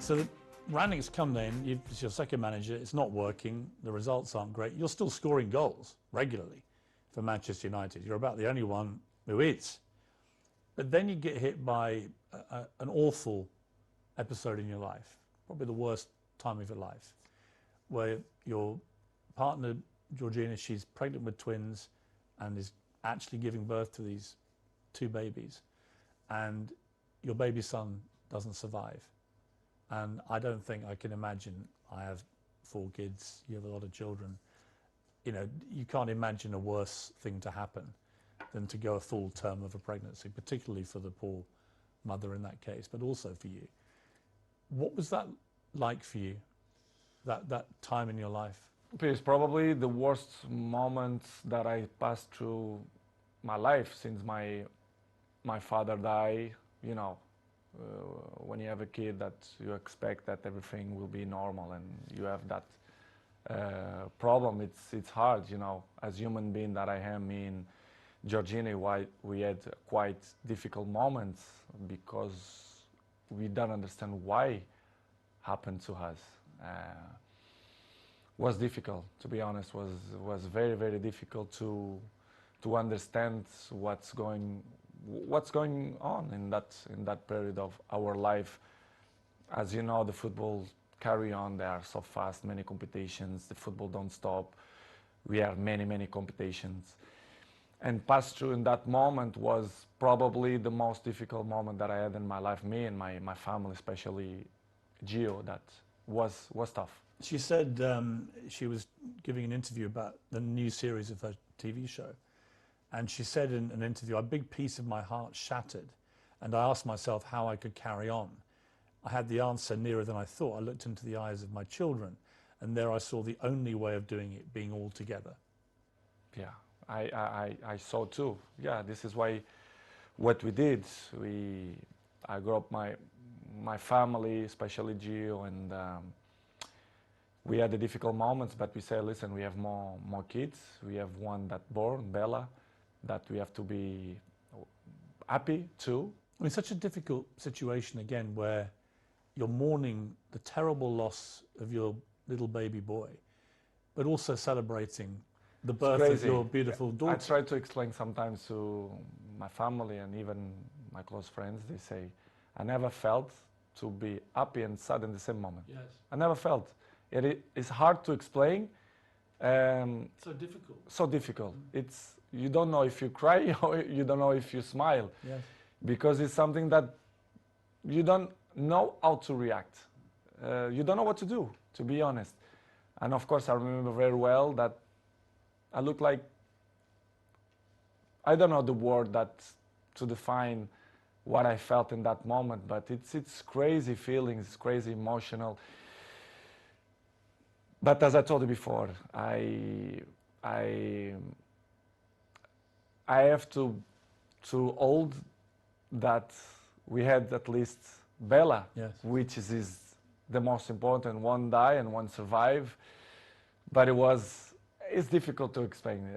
So Rangnick's come then, it's your second manager, it's not working, the results aren't great. You're still scoring goals regularly for Manchester United. You're about the only one who is. But then you get hit by an awful episode in your life, probably the worst time of your life, where your partner, Georgina, she's pregnant with twins and is actually giving birth to these two babies. And your baby son doesn't survive. And I don't think I can imagine, I have 4 kids, you have a lot of children, you know, you can't imagine a worse thing to happen than to go a full term of a pregnancy, particularly for the poor mother in that case, but also for you. What was that like for you, that time in your life? It's probably the worst moment that I passed through my life since my father died. You know, when you have a kid, that you expect that everything will be normal, and you have that problem. It's hard, you know, as human being that I am. Me and Georgina, we had quite difficult moments because we don't understand why happened to us. Was difficult, to be honest. Was very, very difficult to understand what's going on in that period of our life. As you know, the football carry on. They are so fast, many competitions. The football don't stop. We have many competitions. And pass through in that moment was probably the most difficult moment that I had in my life. Me and my family, especially Gio, that was tough. She said she was giving an interview about the new series of her TV show. And she said in an interview, a big piece of my heart shattered. And I asked myself how I could carry on. I had the answer nearer than I thought. I looked into the eyes of my children, and there I saw the only way of doing it being all together. Yeah, I saw too. Yeah, this is why what we did. I grew up my family, especially Gio, and we had the difficult moments, but we said, listen, we have more kids. We have one that born, Bella, that we have to be happy too. I mean, such a difficult situation again, where you're mourning the terrible loss of your little baby boy, but also celebrating the birth of your beautiful daughter. I try to explain sometimes to my family and even my close friends. They say, I never felt to be happy and sad in the same moment. Yes. I never felt. It is hard to explain. So difficult. So difficult. You don't know if you cry or you don't know if you smile. Yes. Because it's something that you don't know how to react. You don't know what to do, to be honest. And of course, I remember very well that I looked like, I don't know the word to define what I felt in that moment, but it's crazy feelings, it's crazy emotional. But as I told you before, I have to hold that we had at least Bella, yes, which is the most important. One die and one survive, but it's difficult to explain.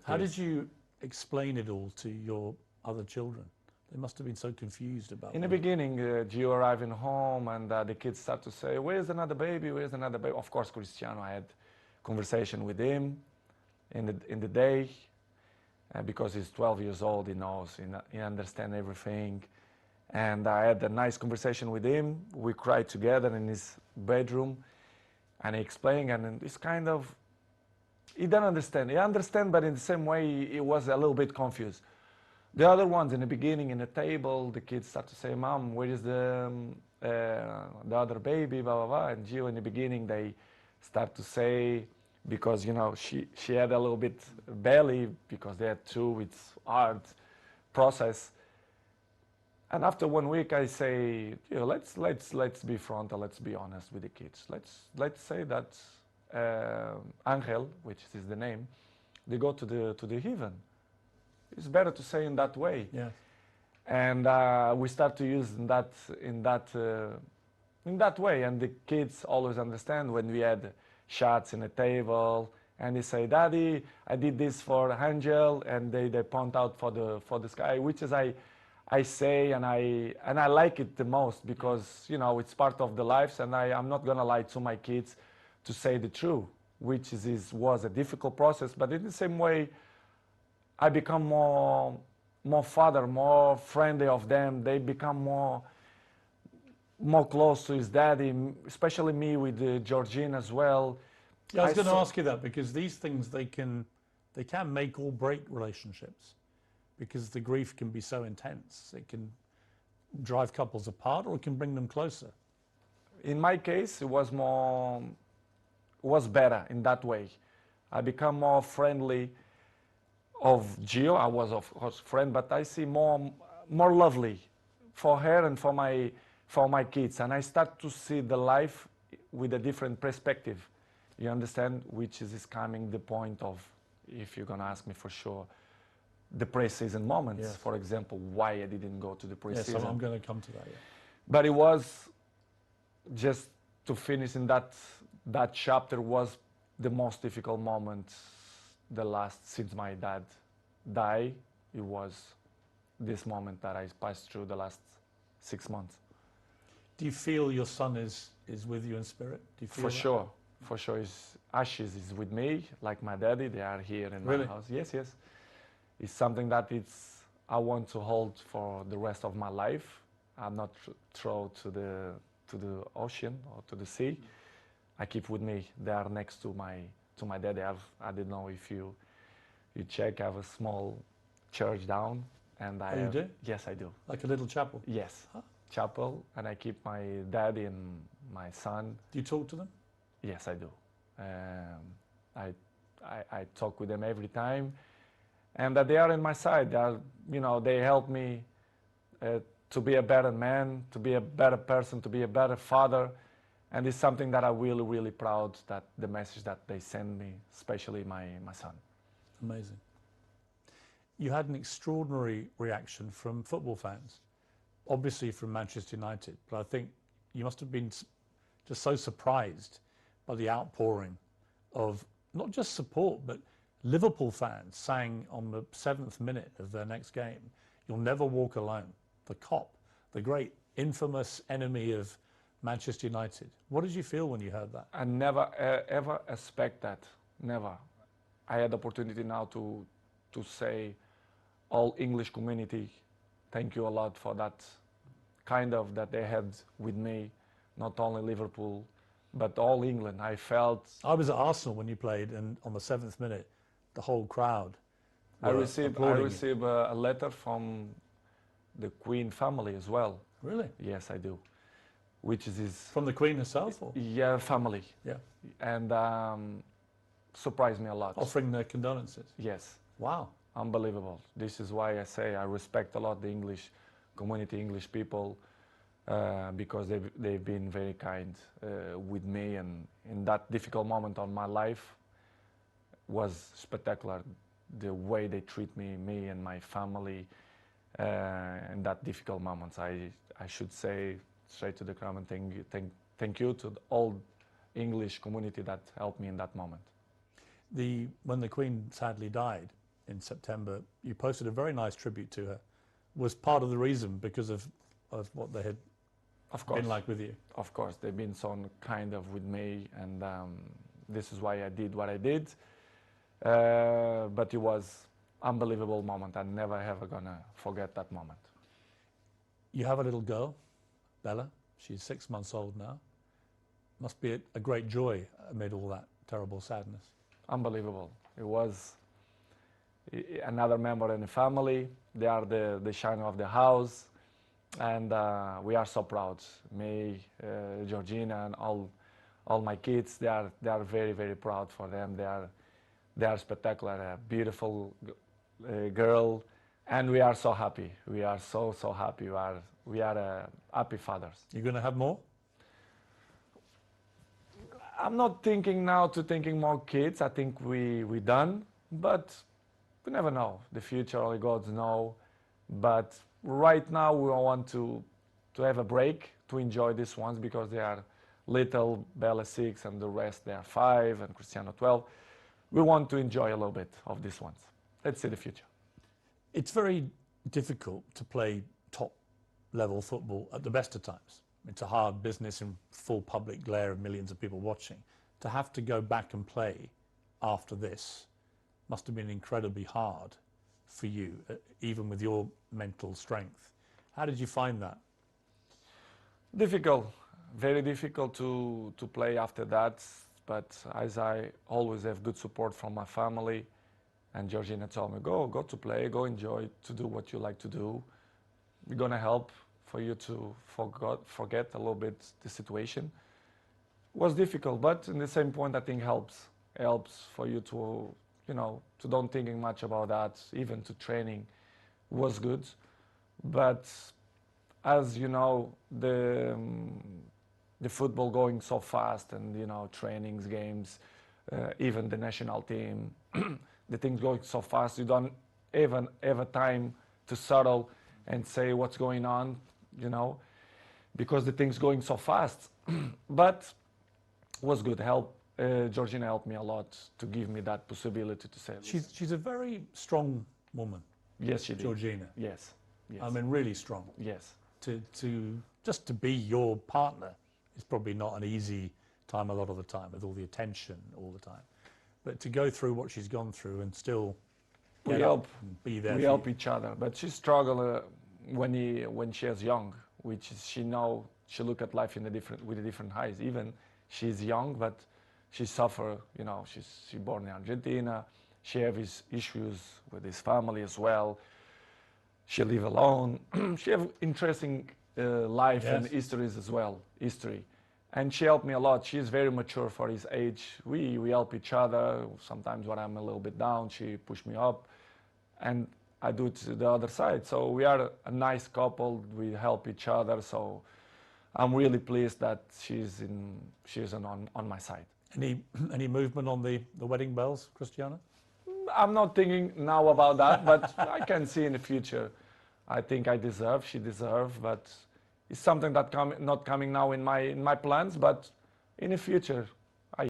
How did you explain it all to your other children? They must have been so confused about it. In the beginning, Gio arriving home, and the kids start to say, where's another baby, where's another baby? Of course, Cristiano, I had conversation with him in the day, because he's 12 years old, he knows, he understands everything. And I had a nice conversation with him. We cried together in his bedroom, and he explained, and it's kind of, he didn't understand. He understand, but in the same way, he was a little bit confused. The other ones in the beginning, in the table, the kids start to say, Mom, where is the other baby, blah, blah, blah. And Gio, in the beginning, they start to say, because, you know, she had a little bit belly, because they had 2, it's hard process. And after 1 week, I say, you know, let's be frontal, let's be honest with the kids. Let's say that Angel, which is the name, they go to the heaven. It's better to say in that way. Yes. And we start to use in that way. And the kids always understand when we had shots in the table, and they say, Daddy, I did this for Angel, and they point out for the sky, which is I I say, and I like it the most because you know it's part of the lives, and I'm not gonna lie to my kids to say the truth, which was a difficult process. But in the same way, I become more father, more friendly of them. They become more close to his daddy, especially me with Georgine as well. Yeah, I was going to ask you that because these things they can make or break relationships because the grief can be so intense. It can drive couples apart or it can bring them closer. In my case, it was better in that way. I become more friendly of Gio. I was of course friend, but I see more lovely for her and for my kids, and I start to see the life with a different perspective. You understand? Which is coming the point of, if you're gonna ask me for sure, the pre-season moments. Yes. For example, why I didn't go to the pre-season. Yes, I'm going to come to that. Yeah. But it was just to finish in that chapter was the most difficult moment. The last since my dad died, it was this moment that I passed through the last 6 months. Do you feel your son is with you in spirit? Do you feel for that? Sure, for sure. His ashes is with me, like my daddy. They are here in my house. Yes, yes. It's something that I want to hold for the rest of my life. I'm not throw to the ocean or to the sea. I keep with me. They are next to my daddy. I don't know if you check. I have a small church down, and you do? Yes, I do. Like a little chapel. Yes, chapel, and I keep my daddy and my son. Do you talk to them? Yes, I do. I talk with them every time, and that they are in my side. They are, they help me to be a better man, to be a better person, to be a better father. And it's something that I'm really, really proud that the message that they send me, especially my son. Amazing. You had an extraordinary reaction from football fans, obviously from Manchester United, but I think you must have been just so surprised by the outpouring of not just support, but Liverpool fans sang on the 7th minute of their next game, "You'll never walk alone." The cop, the great infamous enemy of Manchester United. What did you feel when you heard that? I never ever expect that. Never. I had the opportunity now to say, all English community, thank you a lot for that kind of that they had with me, not only Liverpool, but all England. I was at Arsenal when you played, and on the 7th minute, the whole crowd. I received a letter from the Queen family as well. Really? Yes, I do. Which is from the Queen herself? Or? Yeah, family. Yeah. And surprised me a lot. Offering their condolences? Yes. Wow. Unbelievable. This is why I say I respect a lot the English community, English people, because they've been very kind with me, and in that difficult moment of my life was spectacular. The way they treat me and my family in that difficult moments. I should say straight to the crowd and thank you to the all English community that helped me in that moment. When the Queen sadly died in September, you posted a very nice tribute to her. Was part of the reason because of what they had been like with you? Of course, they've been so kind of with me, and this is why I did what I did. But it was unbelievable moment. I'm never ever gonna forget that moment. You have a little girl, Bella. She's 6 months old now. Must be a great joy amid all that terrible sadness. Unbelievable. It was another member in the family. They are the shine of the house, and we are so proud. Me, Georgina, and all my kids. They are very, very proud for them. They are spectacular. A beautiful girl, and we are so happy. We are so happy. We are happy fathers. You're going to have more? I'm not thinking now thinking more kids. I think we done, but we never know. The future only God knows. But right now we want to have a break, to enjoy these ones, because they are little. Bella 6 and the rest they are 5, and Cristiano 12. We want to enjoy a little bit of these ones. Let's see the future. It's very difficult to play level football at the best of times. It's a hard business in full public glare of millions of people watching. To have to go back and play after this must have been incredibly hard for you, even with your mental strength. How did you find that? Difficult, very difficult to play after that. But as I always have good support from my family, and Georgina told me, go to play, go enjoy, to do what you like to do. We're gonna help for you to forget a little bit the situation. It was difficult, but in the same point, I think helps for you to, to don't thinking much about that. Even to training was good, but as you know, the football going so fast, and trainings, games, even the national team, the things going so fast, you don't even have a time to settle and say what's going on, because the things going so fast. But was good. Georgina helped me a lot to give me that possibility to say. She's a very strong woman. Yes, she did. Georgina. Yes. I mean, really strong. Yes. Just to be your partner is probably not an easy time a lot of the time, with all the attention all the time. But to go through what she's gone through and still get up and be there. We help each other. But she struggled when she was young, which is she look at life with a different eyes. Even she's young, but she suffer. She born in Argentina. She have his issues with his family as well. She live alone. She have interesting life and histories as well. And she helped me a lot. She's very mature for his age. We help each other. Sometimes when I'm a little bit down, she push me up, and I do it to the other side. So we are a nice couple. We help each other. So I'm really pleased that she's on my side. Any movement on the wedding bells, Cristiano? I'm not thinking now about that, but I can see in the future. I think she deserves, but it's something that not coming now in my plans, but in the future